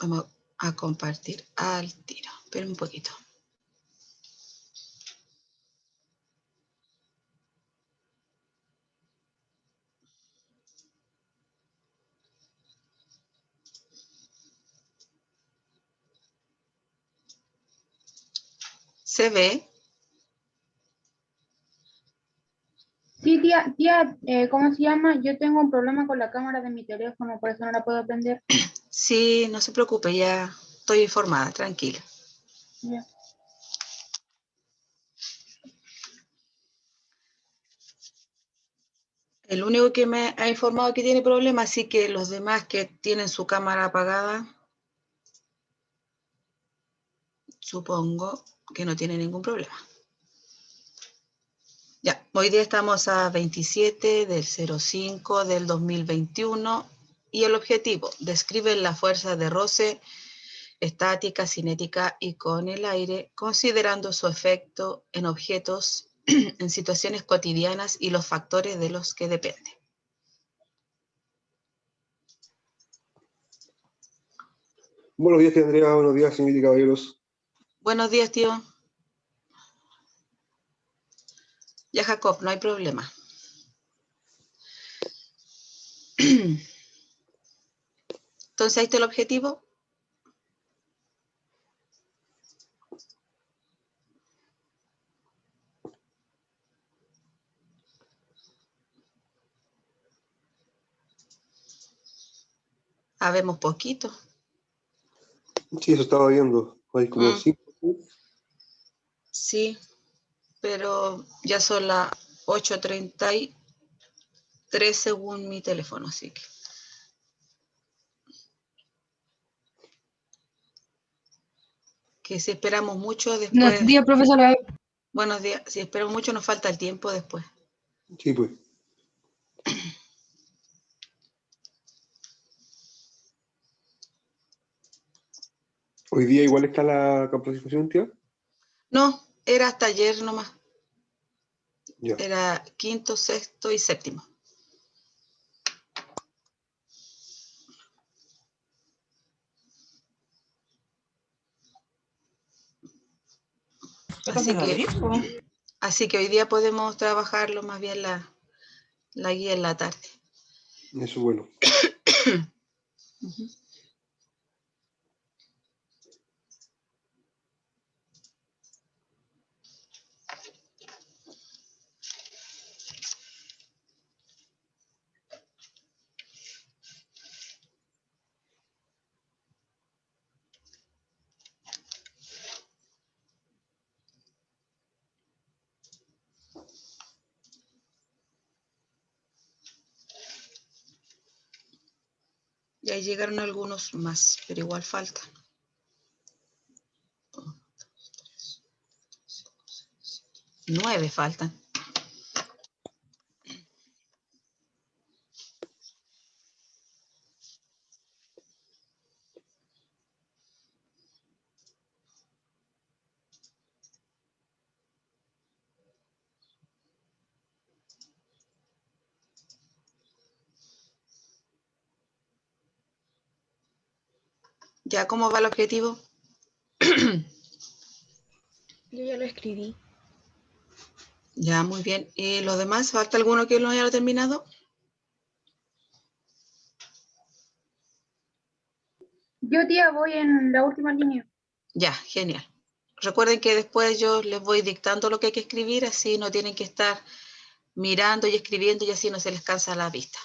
Vamos a compartir al tiro. Esperen un poquito. ¿Se ve? Sí, tía, ¿cómo se llama? Yo tengo un problema con la cámara de mi teléfono, por eso no la puedo prender. Sí, no se preocupe, ya estoy informada, tranquila. Ya. El único que me ha informado que tiene problemas, así que los demás que tienen su cámara apagada, supongo que no tienen ningún problema. Ya, hoy día estamos a 27 del 05 del 2021 y el objetivo, describe la fuerza de roce estática, cinética y con el aire, considerando su efecto en objetos, en situaciones cotidianas y los factores de los que depende. Buenos días, tía Andrea. Buenos días, señoritas y caballeros. Buenos días, tío. Ya, Jacob, no hay problema. Entonces, ahí está el objetivo. Habemos poquito. Sí, eso estaba viendo. Hay como 5. Sí, pero ya son las 8:33 según mi teléfono, así que si esperamos mucho después... Buenos días, profesora. Buenos días. Si esperamos mucho nos falta el tiempo después. Sí, pues. Hoy día igual está la capacitación, tía. No, era hasta ayer nomás. Ya. Era quinto, sexto y séptimo. Así que hoy día podemos trabajarlo más bien la guía en la tarde. Eso es bueno. Y ahí llegaron algunos más, pero igual faltan. 9 faltan. ¿Ya cómo va el objetivo? Yo ya lo escribí. Ya, muy bien. ¿Y los demás? ¿Falta alguno que no haya terminado? Yo, tía, voy en la última línea. Ya, genial. Recuerden que después yo les voy dictando lo que hay que escribir, así no tienen que estar mirando y escribiendo y así no se les cansa la vista.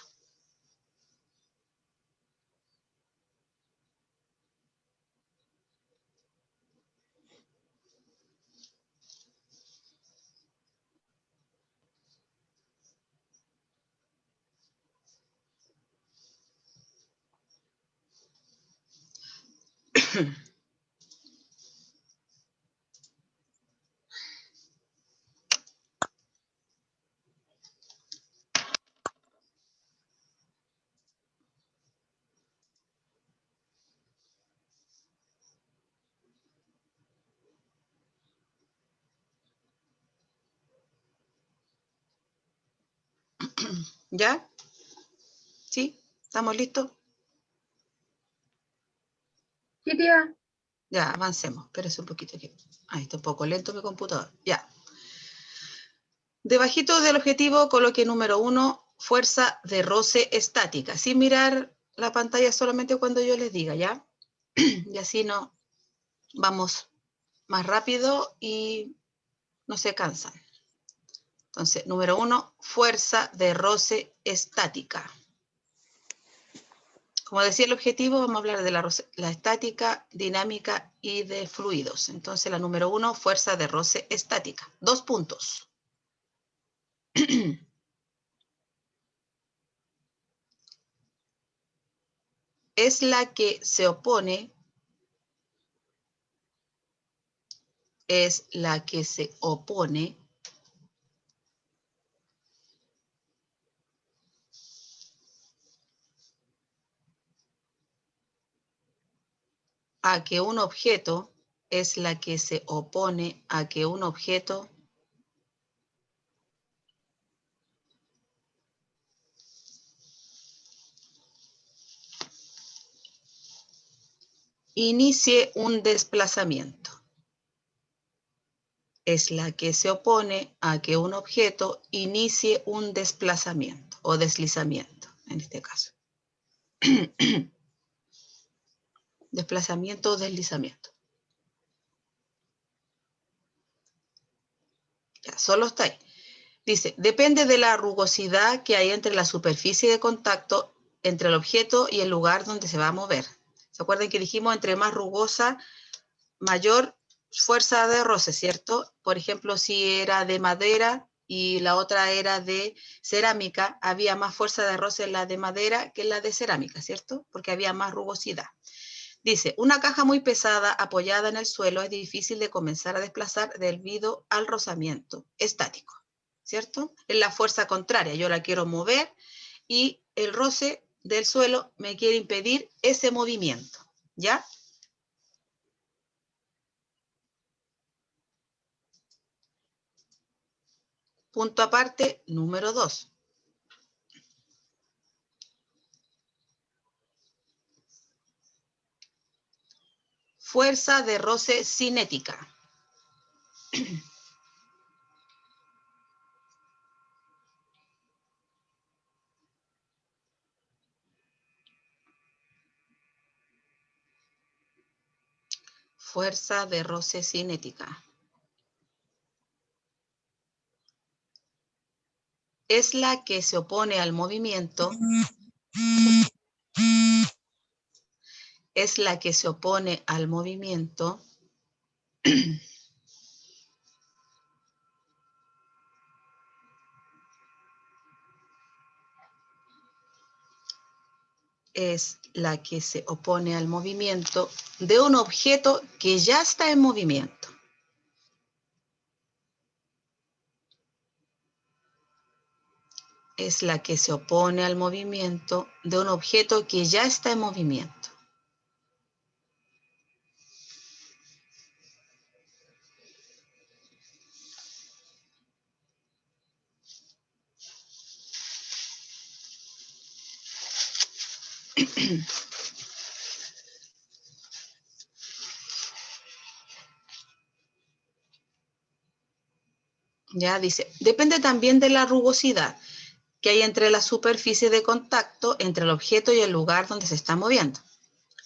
¿Ya? ¿Sí? ¿Estamos listos? Sí, tía. Ya, avancemos. Espérese un poquito aquí. Ahí está un poco lento mi computador. Ya. Debajito del objetivo coloque número 1, fuerza de roce estática. Sin mirar la pantalla solamente cuando yo les diga, ¿ya? Y así no vamos más rápido y no se cansan. Entonces, número 1, fuerza de roce estática. Como decía el objetivo, vamos a hablar de la estática, dinámica y de fluidos. Entonces, la número 1, fuerza de roce estática. 2 puntos. Es la que se opone, a que un objeto, inicie un desplazamiento. Es la que se opone a que un objeto inicie un desplazamiento o deslizamiento, en este caso. Desplazamiento o deslizamiento. Ya, solo está ahí. Dice, depende de la rugosidad que hay entre la superficie de contacto entre el objeto y el lugar donde se va a mover. ¿Se acuerdan que dijimos entre más rugosa, mayor fuerza de roce, ¿cierto? Por ejemplo, si era de madera y la otra era de cerámica, había más fuerza de roce en la de madera que en la de cerámica, ¿cierto? Porque había más rugosidad. Dice, una caja muy pesada apoyada en el suelo es difícil de comenzar a desplazar debido al rozamiento estático, ¿cierto? Es la fuerza contraria, yo la quiero mover y el roce del suelo me quiere impedir ese movimiento, ¿ya? Punto aparte, número 2. Fuerza de roce cinética. Fuerza de roce cinética. Es la que se opone al movimiento. Es la que se opone al movimiento es la que se opone al movimiento de un objeto que ya está en movimiento. Es la que se opone al movimiento de un objeto que ya está en movimiento. Ya dice, depende también de la rugosidad que hay entre la superficie de contacto entre el objeto y el lugar donde se está moviendo.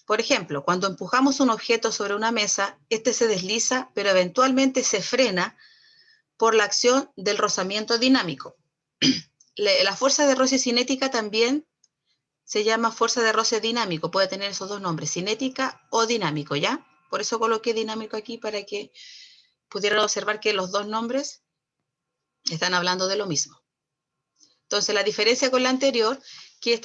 Por ejemplo, cuando empujamos un objeto sobre una mesa, este se desliza, pero eventualmente se frena por la acción del rozamiento dinámico. La fuerza de roce cinética también se llama fuerza de roce dinámico, puede tener esos dos nombres, cinética o dinámico, ¿ya? Por eso coloqué dinámico aquí para que pudieran observar que los dos nombres están hablando de lo mismo. Entonces, la diferencia con la anterior, que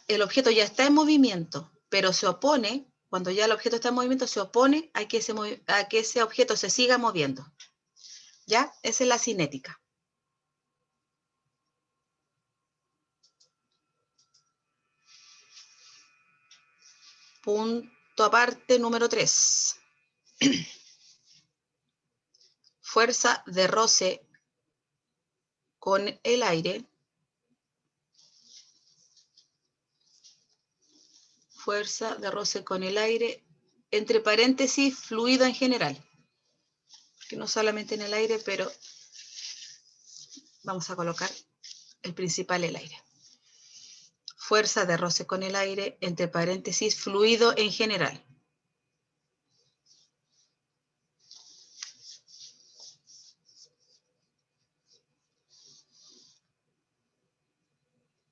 el objeto ya está en movimiento, pero se opone, cuando ya el objeto está en movimiento, se opone a que ese objeto se siga moviendo. ¿Ya? Esa es la cinética. Punto aparte número 3. Fuerza de roce con el aire. Fuerza de roce con el aire entre paréntesis, fluido en general. Que no solamente en el aire, pero vamos a colocar el principal, el aire. Fuerza de roce con el aire, entre paréntesis, fluido en general.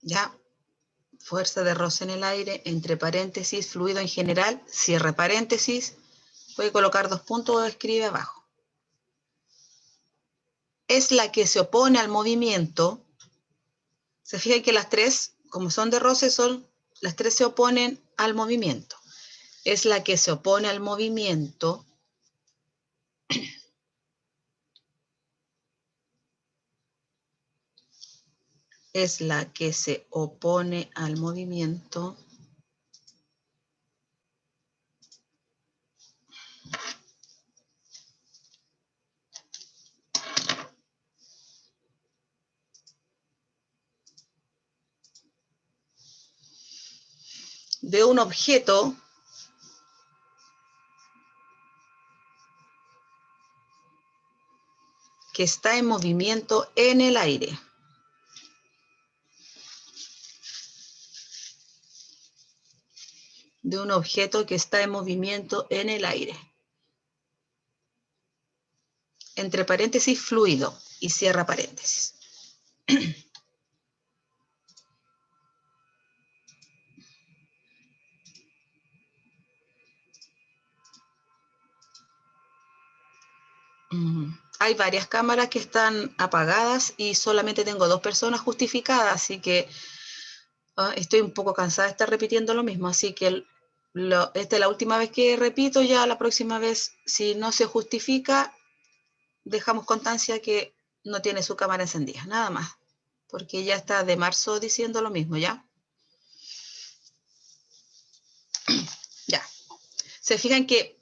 Ya, fuerza de roce en el aire, entre paréntesis, fluido en general, cierre paréntesis, puede colocar 2 puntos o escribe abajo. Es la que se opone al movimiento. Se fijan que las tres, como son de roce, las tres se oponen al movimiento. Es la que se opone al movimiento. Es la que se opone al movimiento. De un objeto que está en movimiento en el aire. De un objeto que está en movimiento en el aire. Entre paréntesis, fluido, y cierra paréntesis. Hay varias cámaras que están apagadas y solamente tengo 2 personas justificadas, así que estoy un poco cansada de estar repitiendo lo mismo, así que esta es la última vez que repito, ya la próxima vez, si no se justifica, dejamos constancia que no tiene su cámara encendida, nada más, porque ya está de marzo diciendo lo mismo, ¿ya? Ya. Se fijan que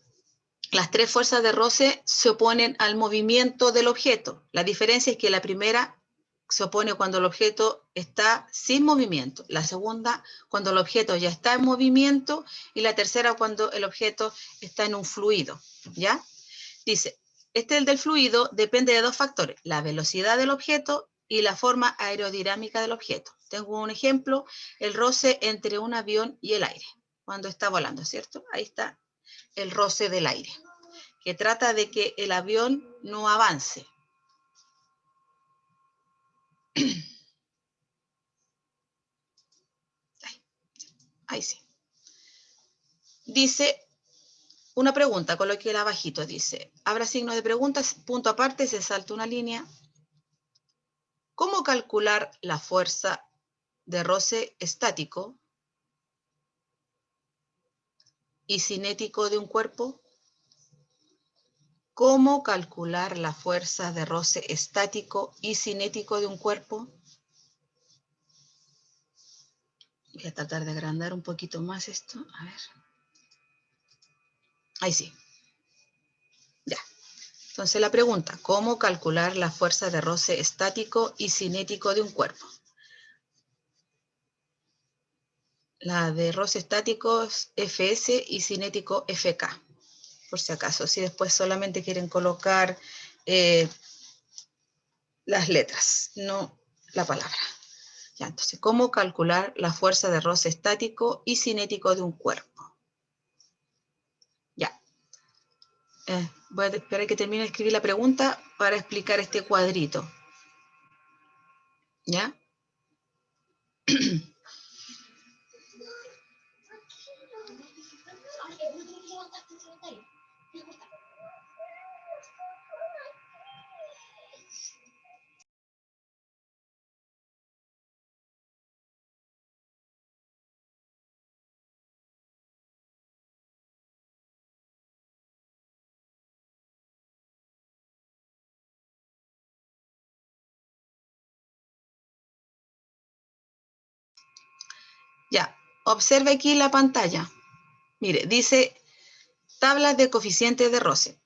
las 3 fuerzas de roce se oponen al movimiento del objeto. La diferencia es que la primera se opone cuando el objeto está sin movimiento, la segunda cuando el objeto ya está en movimiento y la tercera cuando el objeto está en un fluido, ¿ya? Dice, el del fluido depende de 2 factores, la velocidad del objeto y la forma aerodinámica del objeto. Tengo un ejemplo, el roce entre un avión y el aire, cuando está volando, ¿cierto? Ahí está el roce del aire, que trata de que el avión no avance. Ahí sí. Dice, una pregunta, coloquéla abajito, dice, habrá signo de preguntas, punto aparte, se salta una línea. ¿Cómo calcular la fuerza de roce estático y cinético de un cuerpo? ¿Cómo calcular la fuerza de roce estático y cinético de un cuerpo? Voy a tratar de agrandar un poquito más esto. A ver. Ahí sí. Ya. Entonces la pregunta, ¿cómo calcular la fuerza de roce estático y cinético de un cuerpo? La de roce estático es Fs y cinético Fk, por si acaso. Si después solamente quieren colocar las letras, no la palabra. Ya, entonces, ¿cómo calcular la fuerza de roce estático y cinético de un cuerpo? Ya. Voy a esperar que termine de escribir la pregunta para explicar este cuadrito. ¿Ya? Ya, observe aquí la pantalla. Mire, dice tablas de coeficientes de roce.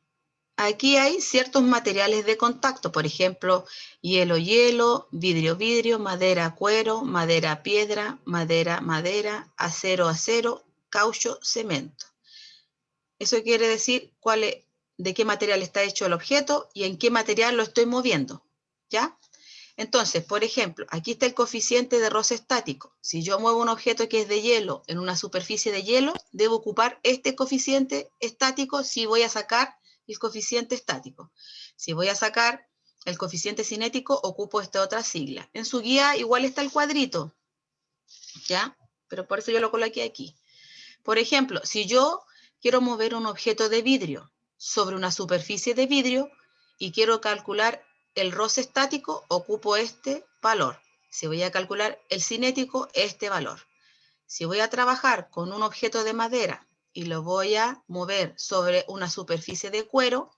Aquí hay ciertos materiales de contacto, por ejemplo, hielo, vidrio, madera, cuero, madera, piedra, madera, acero, caucho, cemento. Eso quiere decir de qué material está hecho el objeto y en qué material lo estoy moviendo, ¿ya? Entonces, por ejemplo, aquí está el coeficiente de roce estático. Si yo muevo un objeto que es de hielo en una superficie de hielo, debo ocupar este coeficiente estático si voy a sacar el coeficiente estático. Si voy a sacar el coeficiente cinético, ocupo esta otra sigla. En su guía igual está el cuadrito, ¿ya? Pero por eso yo lo coloqué aquí. Por ejemplo, si yo quiero mover un objeto de vidrio sobre una superficie de vidrio y quiero calcular el roce estático, ocupo este valor. Si voy a calcular el cinético, este valor. Si voy a trabajar con un objeto de madera y lo voy a mover sobre una superficie de cuero,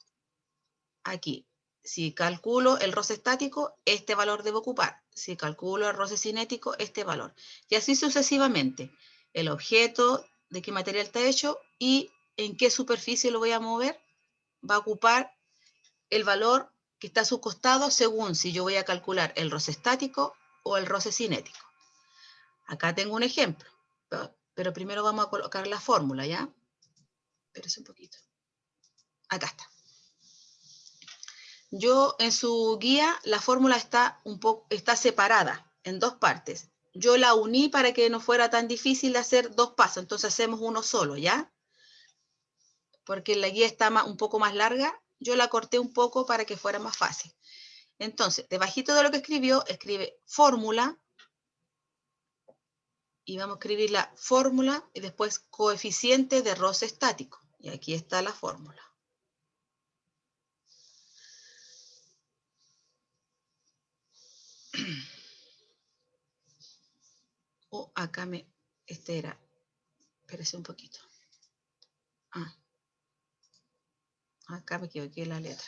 aquí. Si calculo el roce estático, este valor debo ocupar. Si calculo el roce cinético, este valor. Y así sucesivamente. El objeto, de qué material está hecho y en qué superficie lo voy a mover, va a ocupar el valor que está a su costado según si yo voy a calcular el roce estático o el roce cinético. Acá tengo un ejemplo, pero primero vamos a colocar la fórmula, ¿ya? Espérese un poquito. Acá está. Yo en su guía la fórmula está separada en dos partes. Yo la uní para que no fuera tan difícil hacer dos pasos, entonces hacemos uno solo, ¿ya? Porque la guía está un poco más larga, yo la corté un poco para que fuera más fácil. Entonces, debajito de lo que escribió, escribe fórmula, y vamos a escribir la fórmula y después coeficiente de roce estático. Y aquí está la fórmula. Acá este era, espérese un poquito. Acá me equivoqué la letra.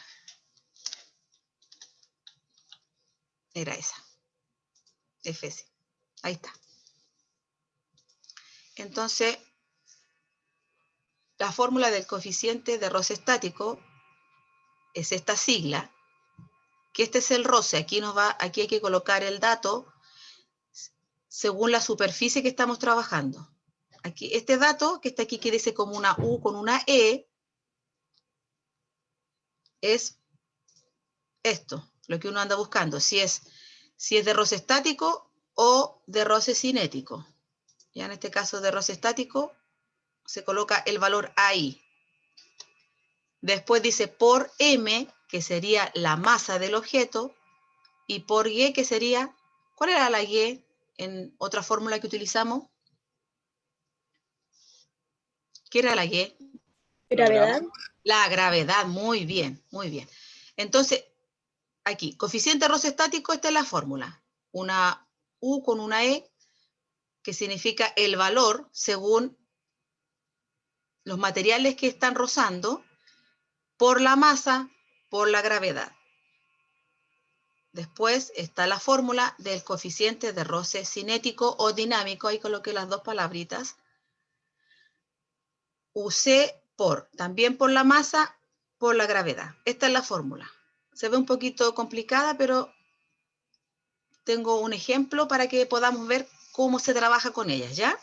Era esa. Fc. Ahí está. Entonces, la fórmula del coeficiente de roce estático es esta sigla, que este es el roce. Aquí hay que colocar el dato según la superficie que estamos trabajando. Aquí, este dato que está aquí, que dice como una U con una E, es esto, lo que uno anda buscando, si es de roce estático o de roce cinético. Ya en este caso de roce estático se coloca el valor ahí. Después dice por M, que sería la masa del objeto, y por Y, que sería, ¿cuál era la Y en otra fórmula que utilizamos? ¿Qué era la Y? Gravedad. La gravedad, muy bien, muy bien. Entonces, aquí, coeficiente de roce estático, esta es la fórmula. Una U con una E, que significa el valor según los materiales que están rozando, por la masa, por la gravedad. Después está la fórmula del coeficiente de roce cinético o dinámico, ahí coloqué las dos palabritas. UC también por la masa, por la gravedad. Esta es la fórmula. Se ve un poquito complicada, pero tengo un ejemplo para que podamos ver cómo se trabaja con ellas, ¿ya?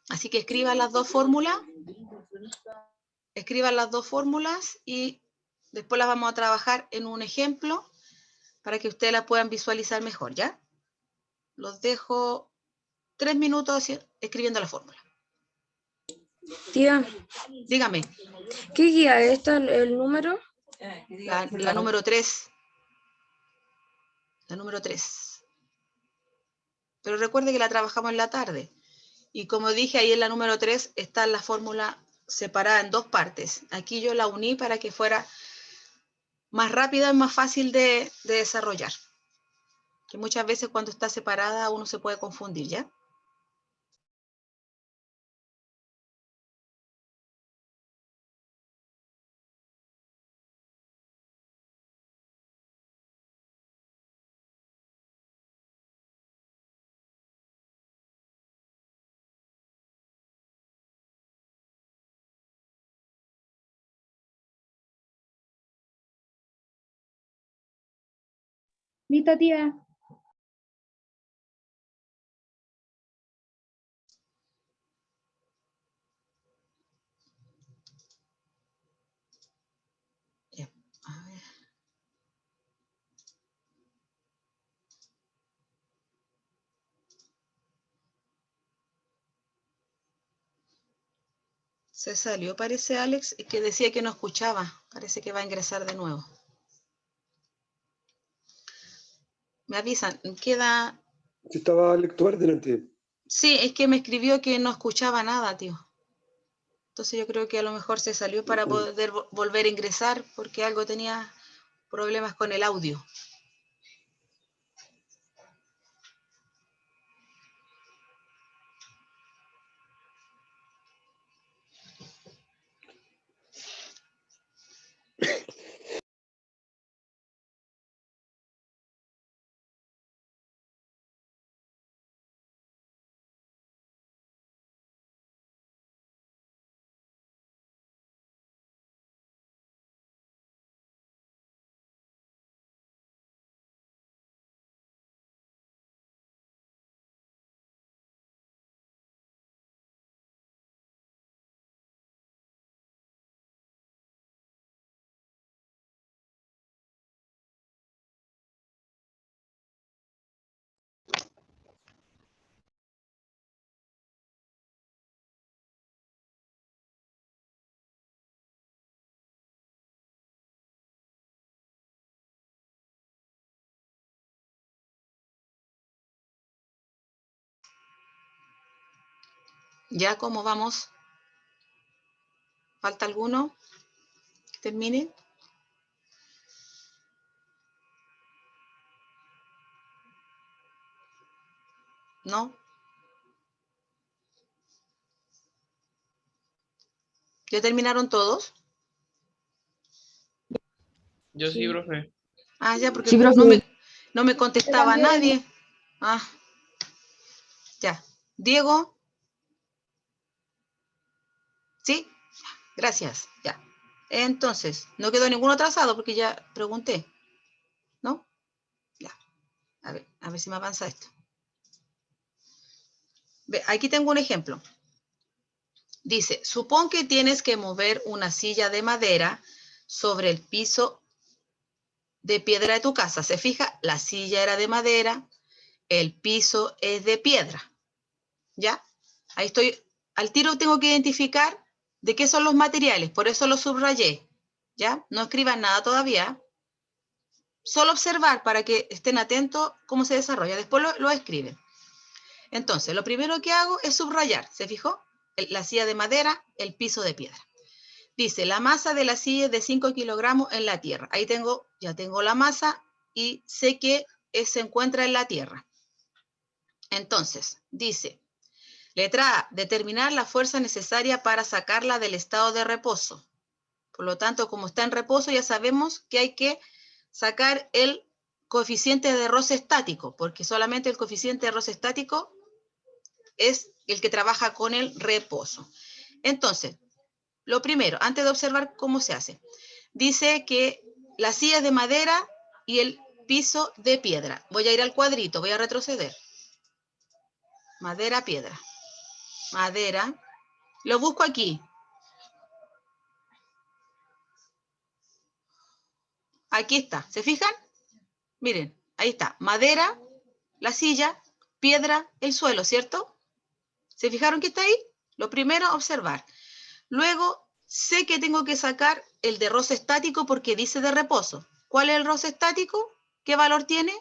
Así que escriban las dos fórmulas. Escriban las dos fórmulas y después las vamos a trabajar en un ejemplo para que ustedes la puedan visualizar mejor, ¿ya? Los dejo 3 minutos escribiendo la fórmula. Tía, Dígame, ¿qué guía es esta, el número? la número 3. La número 3. Pero recuerde que la trabajamos en la tarde. Y como dije, ahí en la número 3 está la fórmula separada en dos partes. Aquí yo la uní para que fuera más rápida y más fácil de desarrollar. Que muchas veces cuando está separada uno se puede confundir, ¿ya? ¿Listo, tía? Se salió, parece, Alex, y que decía que no escuchaba. Parece que va a ingresar de nuevo. Me avisan, queda... Sí, estaba Alex Tobar delante. Sí, es que me escribió que no escuchaba nada, tío. Entonces yo creo que a lo mejor se salió para poder volver a ingresar porque algo tenía problemas con el audio. ¿Ya cómo vamos? ¿Falta alguno que termine? ¿No? ¿Ya terminaron todos? Yo sí, profe. Ah, ya, porque Sí, profe. no me contestaba Yo también. nadie. Ah, ya. Diego. ¿Sí? Gracias. Ya. Entonces, no quedó ninguno atrasado porque ya pregunté. ¿No? Ya. A ver si me avanza esto. Ve, aquí tengo un ejemplo. Dice, supón que tienes que mover una silla de madera sobre el piso de piedra de tu casa. ¿Se fija? La silla era de madera, el piso es de piedra. ¿Ya? Ahí estoy. Al tiro tengo que identificar de qué son los materiales, por eso lo subrayé. ¿Ya? No escriban nada todavía. Solo observar para que estén atentos cómo se desarrolla. Después lo escriben. Entonces, lo primero que hago es subrayar. ¿Se fijó? La silla de madera, el piso de piedra. Dice, la masa de la silla es de 5 kilogramos en la tierra. Ahí ya tengo la masa y sé que se encuentra en la tierra. Entonces, dice, letra A, determinar la fuerza necesaria para sacarla del estado de reposo. Por lo tanto, como está en reposo, ya sabemos que hay que sacar el coeficiente de roce estático, porque solamente el coeficiente de roce estático es el que trabaja con el reposo. Entonces, lo primero, antes de observar cómo se hace, dice que la silla es de madera y el piso de piedra. Voy a ir al cuadrito, voy a retroceder. Madera, piedra. Madera. Lo busco aquí. Aquí está. ¿Se fijan? Miren, ahí está. Madera, la silla, piedra, el suelo, ¿cierto? ¿Se fijaron que está ahí? Lo primero, observar. Luego, sé que tengo que sacar el de roce estático porque dice de reposo. ¿Cuál es el roce estático? ¿Qué valor tiene?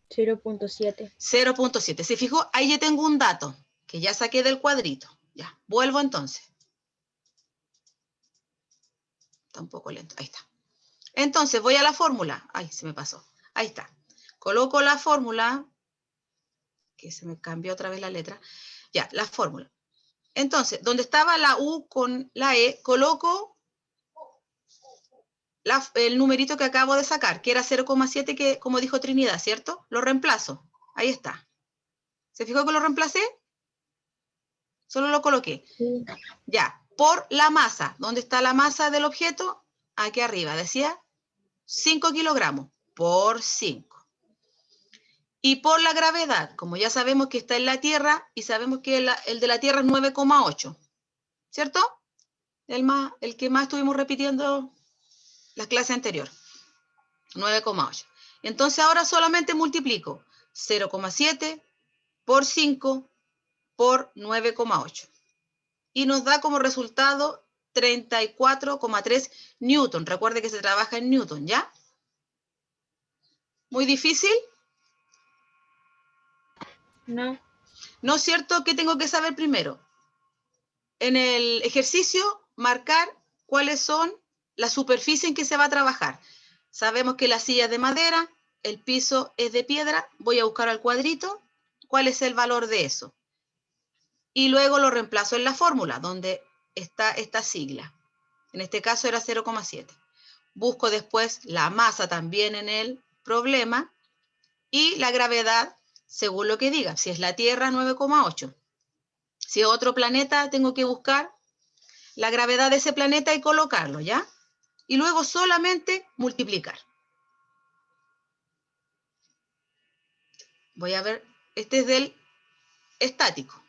0.7. 0.7. ¿Se fijó? Ahí ya tengo un dato que ya saqué del cuadrito. Ya, vuelvo entonces. Está un poco lento. Ahí está. Entonces, voy a la fórmula. Ay, se me pasó. Ahí está. Coloco la fórmula, que se me cambió otra vez la letra. Ya, la fórmula. Entonces, donde estaba la U con la E, coloco el numerito que acabo de sacar, que era 0,7, que como dijo Trinidad, ¿cierto? Lo reemplazo. Ahí está. ¿Se fijó que lo reemplacé? Solo lo coloqué. Sí. Ya, por la masa. ¿Dónde está la masa del objeto? Aquí arriba. Decía 5 kilogramos por 5. Y por la gravedad, como ya sabemos que está en la Tierra y sabemos que el de la Tierra es 9,8. ¿Cierto? El que más estuvimos repitiendo la clase anterior. 9,8. Entonces ahora solamente multiplico 0,7 por 5 por 9,8. y nos da como resultado 34,3 newton. Recuerde que se trabaja en newton, ¿ya? ¿Muy difícil? No. ¿No es cierto que tengo que saber primero? En el ejercicio, marcar cuáles son las superficies en que se va a trabajar. Sabemos que la silla es de madera, el piso es de piedra. Voy a buscar al cuadrito cuál es el valor de eso. Y luego lo reemplazo en la fórmula, donde está esta sigla. En este caso era 0,7. Busco después la masa también en el problema y la gravedad según lo que diga. Si es la Tierra, 9,8. Si es otro planeta, tengo que buscar la gravedad de ese planeta y colocarlo, ¿ya? Y luego solamente multiplicar. Voy a ver, este es del estático.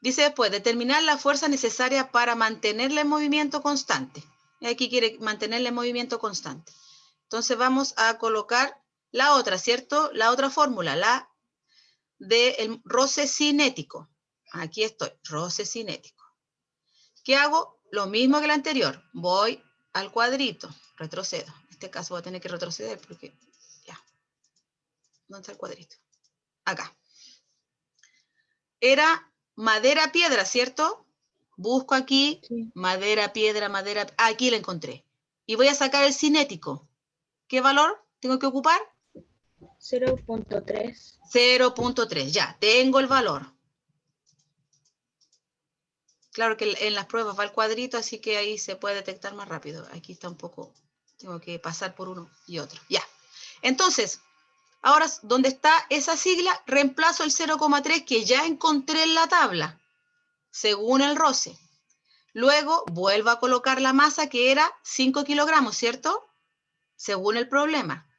Dice después, determinar la fuerza necesaria para mantenerle en movimiento constante. Y aquí quiere mantenerle en movimiento constante. Entonces vamos a colocar la otra, ¿cierto? La otra fórmula, la del roce cinético. Aquí estoy, roce cinético. ¿Qué hago? Lo mismo que el anterior. Voy al cuadrito, retrocedo. En este caso voy a tener que retroceder porque ya. ¿Dónde está el cuadrito? Acá. Era madera, piedra, ¿cierto? Busco aquí, Sí. madera, piedra, madera. Aquí la encontré. Y voy a sacar el cinético. ¿Qué valor tengo que ocupar? 0.3. 0.3. Ya, tengo el valor. Claro que en las pruebas va el cuadrito, así que ahí se puede detectar más rápido. Aquí está un poco, tengo que pasar por uno y otro. Ya. Entonces, ahora donde está esa sigla, reemplazo el 0,3 que ya encontré en la tabla, según el roce. Luego vuelvo a colocar la masa que era 5 kilogramos, ¿cierto? Según el problema.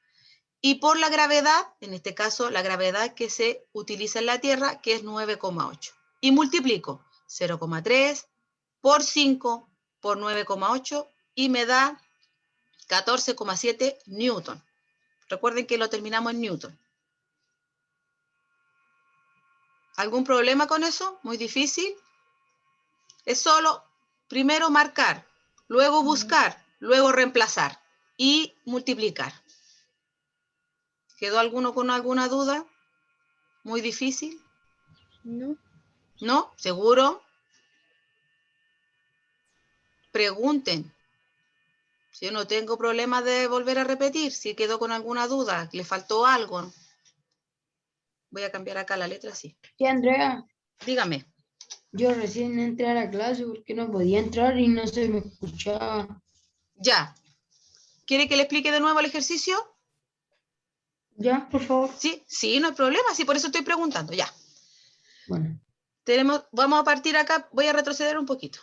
Y por la gravedad, en este caso la gravedad que se utiliza en la Tierra, que es 9,8. Y multiplico 0,3 por 5 por 9,8 y me da 14,7 newton. Recuerden que lo terminamos en newton. ¿Algún problema con eso? ¿Muy difícil? Es solo primero marcar, luego buscar, luego reemplazar y multiplicar. ¿Quedó alguno con alguna duda? ¿Muy difícil? No. ¿No? ¿Seguro? Pregunten. Si yo no tengo problema de volver a repetir, si quedó con alguna duda, le faltó algo. Voy a cambiar acá la letra así. Sí, Andrea, Dígame. yo recién entré a la clase porque no podía entrar y no se me escuchaba. Ya. ¿Quiere que le explique de nuevo el ejercicio? ¿Ya, por favor? Sí, sí, no hay problema. Sí, por eso estoy preguntando. Ya. Bueno, Vamos a partir acá. Voy a retroceder un poquito.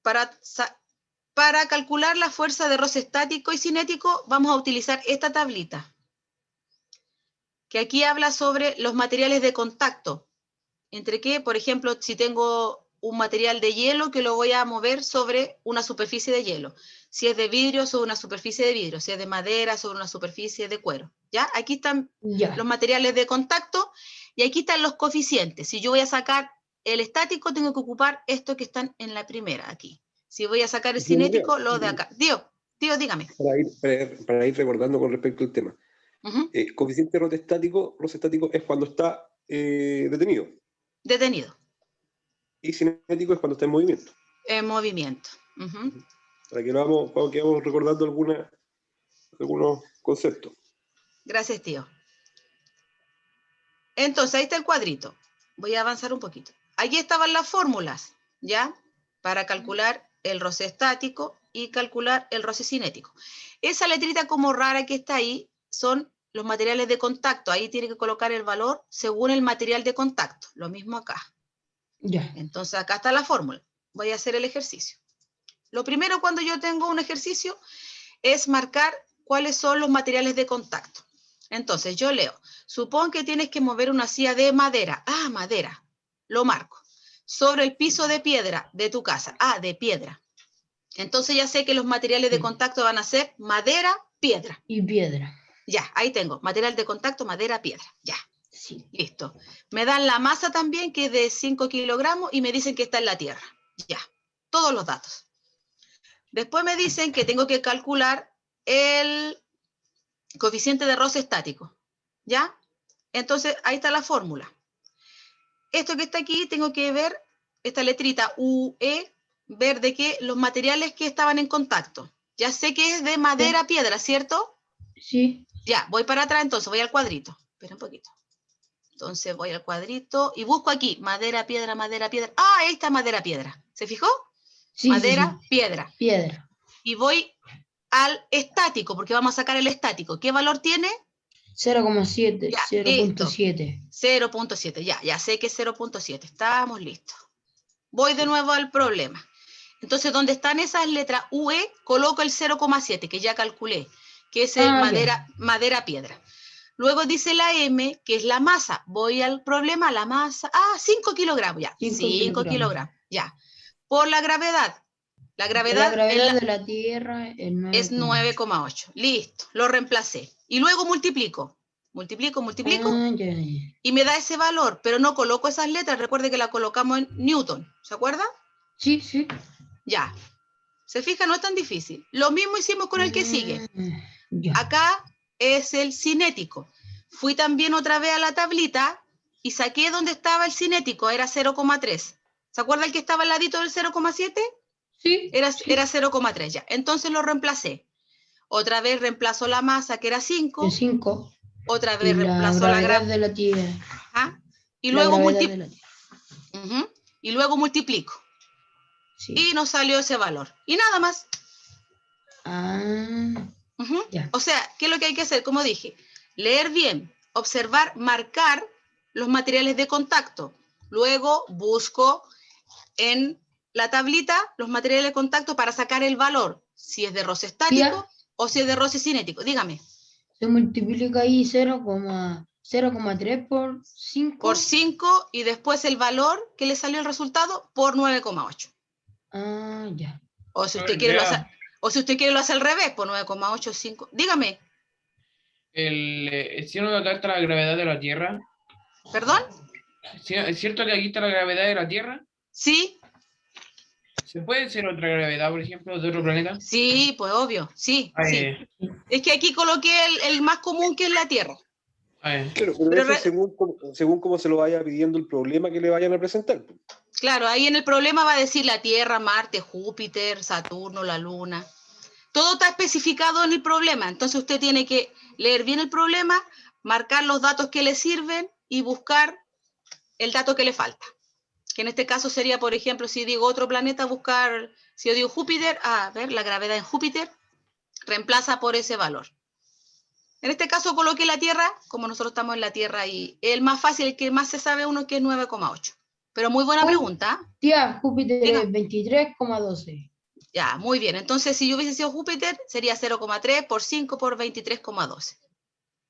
Para calcular la fuerza de roce estático y cinético, vamos a utilizar esta tablita, que aquí habla sobre los materiales de contacto. Entre que, por ejemplo, si tengo un material de hielo que lo voy a mover sobre una superficie de hielo. Si es de vidrio, sobre una superficie de vidrio. Si es de madera, sobre una superficie de cuero. ¿Ya? Aquí están ya. los materiales de contacto y aquí están los coeficientes. Si yo voy a sacar el estático, tengo que ocupar estos que están en la primera, aquí. Si voy a sacar el Sí, Andrea, cinético, lo de acá. Tío, dígame. para ir recordando con respecto al tema. Ujú. Coeficiente roce estático es cuando está detenido. Detenido. Y cinético es cuando está en movimiento. En movimiento. Ujú. Para que vamos recordando algunos conceptos. Gracias, tío. Entonces, ahí está el cuadrito. Voy a avanzar un poquito. Allí estaban las fórmulas, ¿ya? Para calcular el roce estático y calcular el roce cinético. Esa letrita como rara que está ahí son los materiales de contacto. Ahí tiene que colocar el valor según el material de contacto. Lo mismo acá. Ya. Entonces, acá está la fórmula. Voy a hacer el ejercicio. Lo primero cuando yo tengo un ejercicio es marcar cuáles son los materiales de contacto. Entonces, yo leo, supón que tienes que mover una silla de madera. Ah, madera. Lo marco. Sobre el piso de piedra de tu casa. Ah, de piedra. Entonces ya sé que los materiales de contacto van a ser madera, piedra. Y piedra. Ya, ahí tengo. Material de contacto, madera, piedra. Ya. Sí. Listo. Me dan la masa también, que es de 5 kilogramos, y me dicen que está en la Tierra. Ya, todos los datos. Después me dicen que tengo que calcular el coeficiente de roce estático. ¿Ya? Entonces, ahí está la fórmula. Esto que está aquí, tengo que ver, esta letrita UE, ver de qué los materiales que estaban en contacto. Ya sé que es de madera, piedra, ¿cierto? Sí. Ya, voy para atrás, entonces voy al cuadrito. Espera un poquito. Entonces voy al cuadrito y busco aquí, madera, piedra, madera, piedra. Ah, ahí está madera, piedra. ¿Se fijó? Sí, Madera, sí. piedra. Piedra. Y voy al estático, porque vamos a sacar el estático. ¿Qué valor tiene? 0,7. Ya, listo. 0,7. 0.7, ya sé que es 0.7. Estamos listos. Voy de nuevo al problema. Entonces, donde están esas letras UE, coloco el 0,7, que ya calculé, que es el madera, piedra. Luego dice la M, que es la masa. Voy al problema, la masa. Ah, 5 kilogramos, ya. 5 kilogramos, ya. Por la gravedad. La gravedad de la Tierra es 9,8. Listo, lo reemplacé. Y luego multiplico. Multiplico. Y me da ese valor, pero no coloco esas letras. Recuerde que la colocamos en Newton. ¿Se acuerda? Sí, sí. Ya. ¿Se fija? No es tan difícil. Lo mismo hicimos con el que sigue. Ya. Acá es el cinético. Fui también otra vez a la tablita y saqué donde estaba el cinético. Era 0,3. ¿Se acuerda el que estaba al ladito del 0,7? Sí. Era 0,3 ya. Entonces lo reemplacé. Otra vez reemplazo la masa, que era 5. El 5. Otra Y vez la reemplazo la gravedad de la Tierra. Ajá. Y La luego gravedad de la Tierra. Y luego multiplico. Sí. Y nos salió ese valor. Y nada más. Ah. Ya. O sea, ¿qué es lo que hay que hacer? Como dije, leer bien, observar, marcar los materiales de contacto. Luego busco en la tablita los materiales de contacto para sacar el valor, si es de roce estático o si es de roce cinético. Dígame. Se multiplica ahí 0,3 por 5. Por 5 y después el valor que le salió el resultado por 9,8. Ah, ya. O si usted quiere lo hace, lo hace al revés, por 9,85. Dígame. ¿Es cierto que acá está la gravedad de la Tierra? ¿Perdón? ¿Es cierto que aquí está la gravedad de la Tierra? Sí. ¿Se puede ser otra gravedad, por ejemplo, de otro planeta? Sí, pues obvio, sí, sí. Es que aquí coloqué el más común, que es la Tierra. Claro, pero eso según cómo se lo vaya pidiendo el problema que le vayan a presentar. Claro, ahí en el problema va a decir la Tierra, Marte, Júpiter, Saturno, la Luna. Todo está especificado en el problema. Entonces usted tiene que leer bien el problema, marcar los datos que le sirven y buscar el dato que le falta. Que en este caso sería, por ejemplo, si digo otro planeta, buscar, si yo digo Júpiter, a ver, la gravedad en Júpiter, reemplaza por ese valor. En este caso coloqué la Tierra, como nosotros estamos en la Tierra, y el más fácil, el que más se sabe uno, que es 9,8. Pero muy buena pregunta. Tía, Júpiter es 23,12. Ya, muy bien. Entonces, si yo hubiese sido Júpiter, sería 0,3 por 5 por 23,12.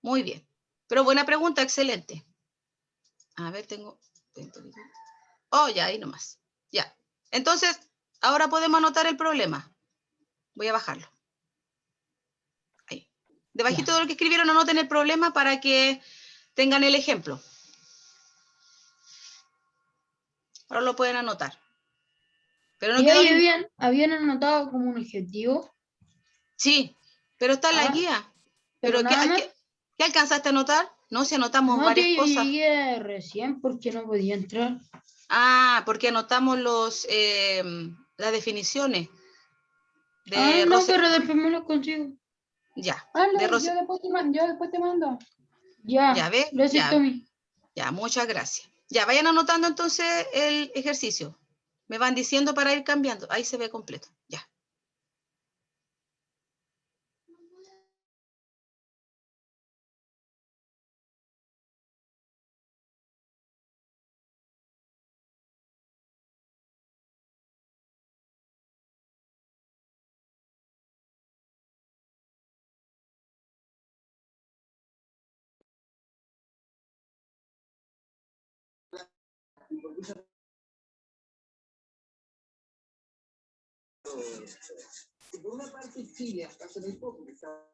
Muy bien. Pero buena pregunta, excelente. A ver, tengo... Oh, ya, ahí nomás. Ya. Entonces, ahora podemos anotar el problema. Voy a bajarlo. Ahí. Debajito de lo que escribieron, anoten el problema para que tengan el ejemplo. Ahora lo pueden anotar. Pero no ¿Y quedó ahí habían anotado como un objetivo? Sí, pero está en la guía. Pero nada más. ¿Qué alcanzaste a anotar? No, si anotamos varias yo cosas. llegué recién porque no podía entrar. Ah, porque anotamos las definiciones. No, pero después me lo consigo. Ya. Yo después te mando. Ya, ¿ves? gracias, Tommy. Ya, muchas gracias. Ya, vayan anotando entonces el ejercicio. Me van diciendo para ir cambiando. Ahí se ve completo. Ya. Por una parte, Chile hasta hace muy poco que estaba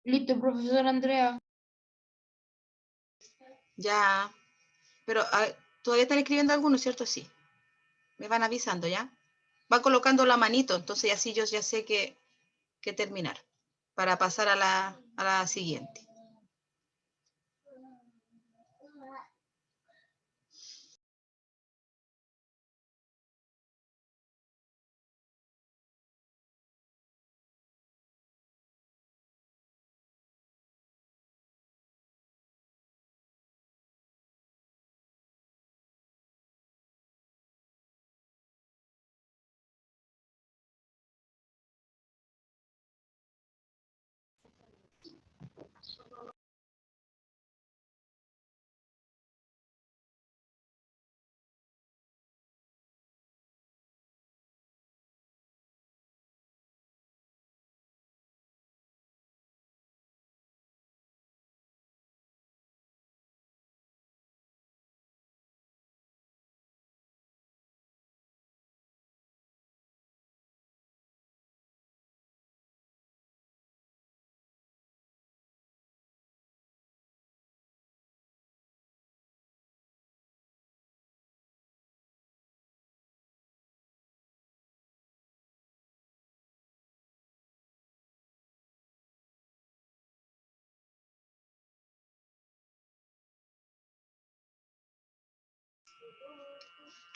Listo, profesor Andrea. Ya. Pero todavía están escribiendo algunos, ¿cierto? Sí. Me van avisando, ¿ya? Va colocando la manito, entonces así yo ya sé que terminar para pasar a la siguiente.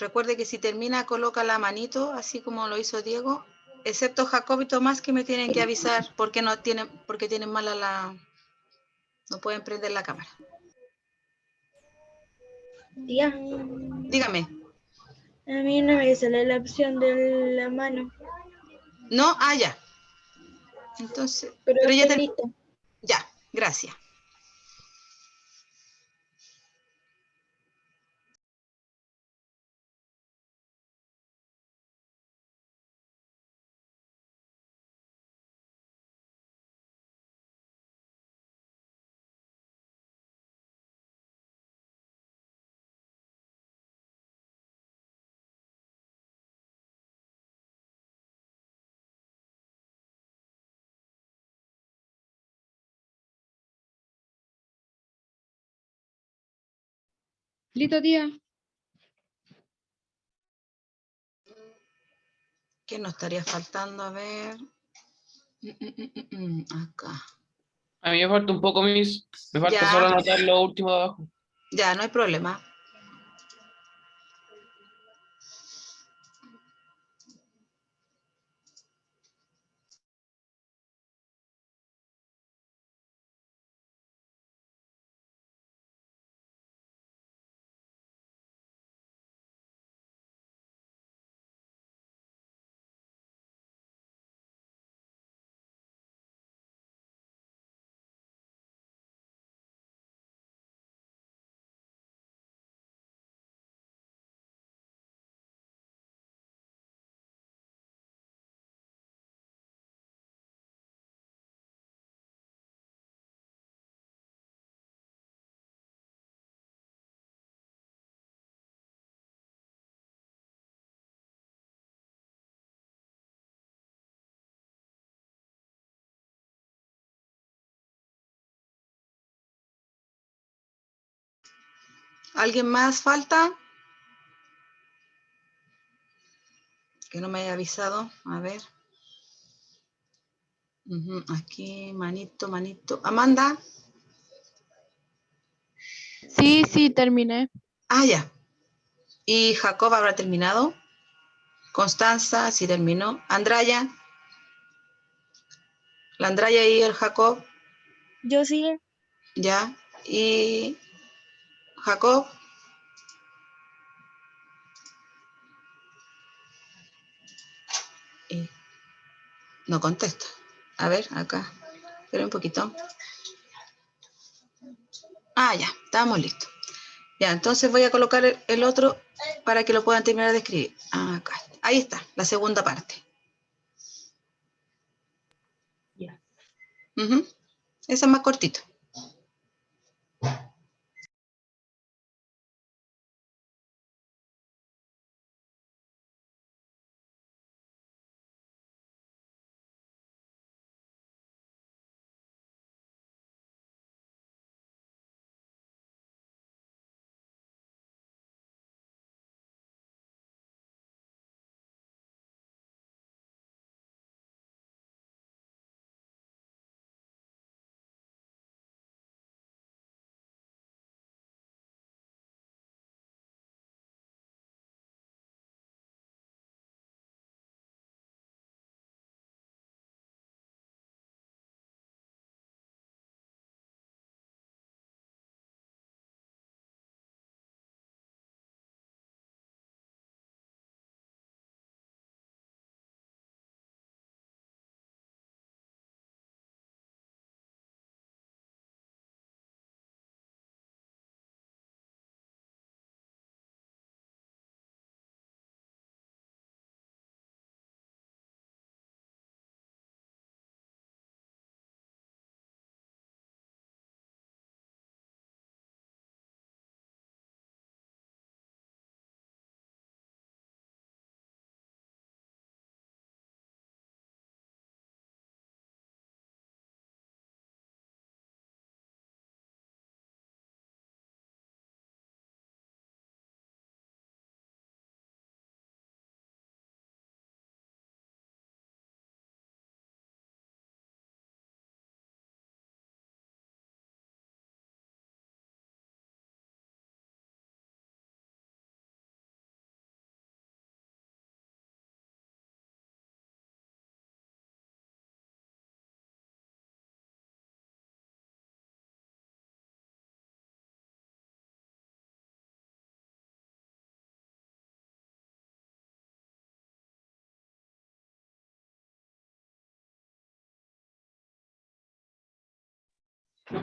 Recuerde que si termina, coloca la manito, así como lo hizo Diego, excepto Jacob y Tomás, que me tienen que avisar porque tienen mala no pueden prender la cámara. Tía, Dígame. a mí no me sale la opción de la mano, ¿No? Ya. Entonces, pero ya estoy lista. Ya, gracias. Listo, tía. ¿Qué nos estaría faltando? A ver. Acá. A mí me falta un poco, Miss. Me falta Ya. solo anotar lo último de abajo. Ya, no hay problema. ¿Alguien más falta? Que no me haya avisado. A ver. Aquí, manito, manito. Amanda. Sí, terminé. Ya. ¿Y Jacob habrá terminado? Constanza, sí terminó. Andraya. La Andraya y el Jacob. Yo sí, Ya. Y Jacob. Y no contesta. A ver, acá. Espera un poquito. Ya. Estamos listos. Ya, entonces voy a colocar el otro para que lo puedan terminar de escribir. Acá. Ahí está, la segunda parte. Ya. Esa es más cortito.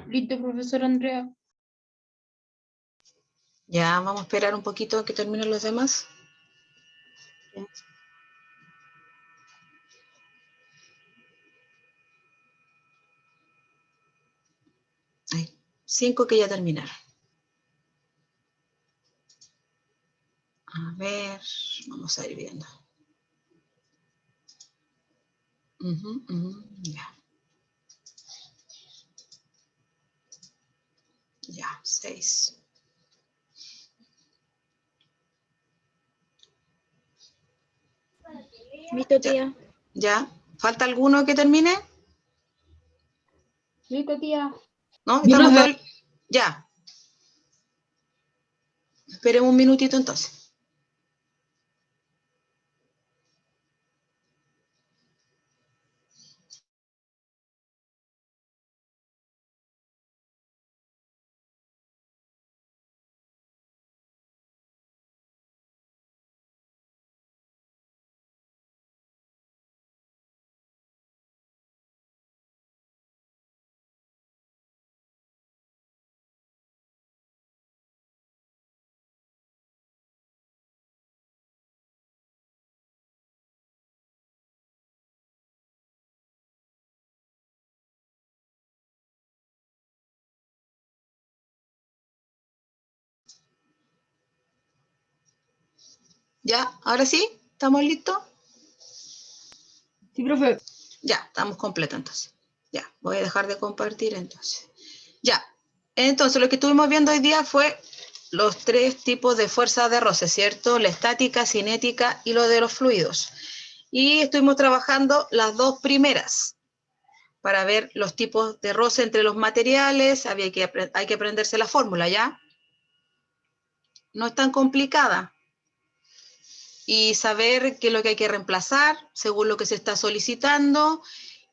Listo, profesor Andrea. Ya, vamos a esperar un poquito a que terminen los demás. Hay 5 que ya terminaron. A ver, vamos a ir viendo. Ya. Ya, 6. Listo, tía. ¿Ya? ¿Falta alguno que termine? Listo, tía. ¿No? ¿Estamos todos? Ya. Esperemos un minutito entonces. ¿Ya? ¿Ahora sí? ¿Estamos listos? Sí, profe. Ya, estamos completos entonces. Ya, voy a dejar de compartir entonces. Ya, entonces lo que estuvimos viendo hoy día fue los 3 tipos de fuerza de roce, ¿cierto? La estática, cinética y lo de los fluidos. Y estuvimos trabajando las 2 primeras para ver los tipos de roce entre los materiales. Hay que aprenderse la fórmula, ¿ya? No es tan complicada. Y saber qué es lo que hay que reemplazar según lo que se está solicitando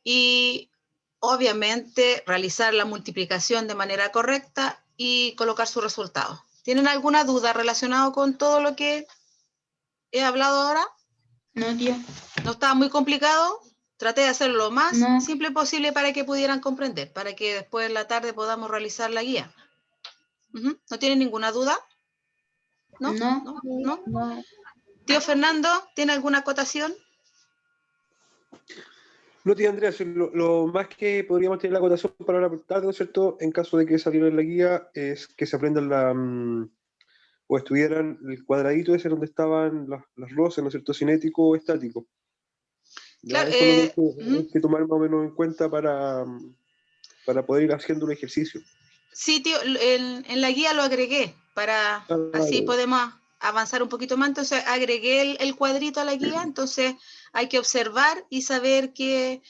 y obviamente realizar la multiplicación de manera correcta y colocar su resultado. ¿Tienen alguna duda relacionada con todo lo que he hablado ahora? No, tía. ¿No estaba muy complicado? Traté de hacerlo lo más No. simple posible para que pudieran comprender, para que después en la tarde podamos realizar la guía. ¿No tienen ninguna duda? ¿No? No. ¿No? No. Tío Fernando, ¿tiene alguna acotación? No, tía Andrea, lo más que podríamos tener la acotación para la tarde, ¿no es cierto? En caso de que saliera en la guía, es que se aprendan o estudiaran el cuadradito ese donde estaban las roces, ¿no es cierto? Cinético o estático. ¿Ya? Claro, Eso es lo que hay que tomar más o menos en cuenta para poder ir haciendo un ejercicio. Sí, tío, en la guía lo agregué para así podemos avanzar un poquito más. Entonces agregué el cuadrito a la guía, entonces hay que observar y saber qué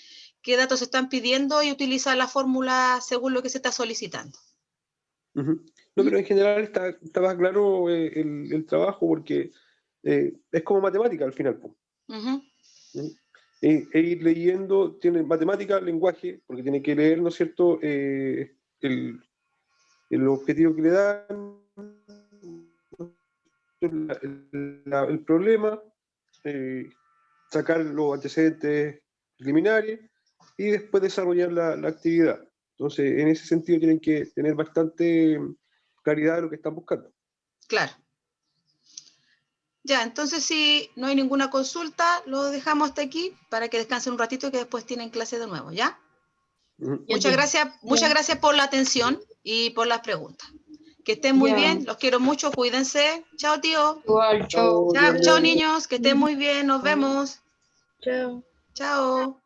datos se están pidiendo y utilizar la fórmula según lo que se está solicitando. No, pero en general está más claro el trabajo porque es como matemática al final. E ir leyendo, tiene matemática, lenguaje, porque tiene que leer, ¿no es cierto?, el objetivo que le dan, el problema, sacar los antecedentes preliminares y después desarrollar la actividad. Entonces, en ese sentido tienen que tener bastante claridad de lo que están buscando. Claro. Ya, entonces si no hay ninguna consulta, lo dejamos hasta aquí para que descansen un ratito y que después tienen clase de nuevo, ¿ya? Muchas gracias por la atención y por las preguntas. Que estén muy bien, los quiero mucho, cuídense. Chao, tío. Igual, chao. Chao, niños, que estén muy bien, nos vemos. Chao. Chao.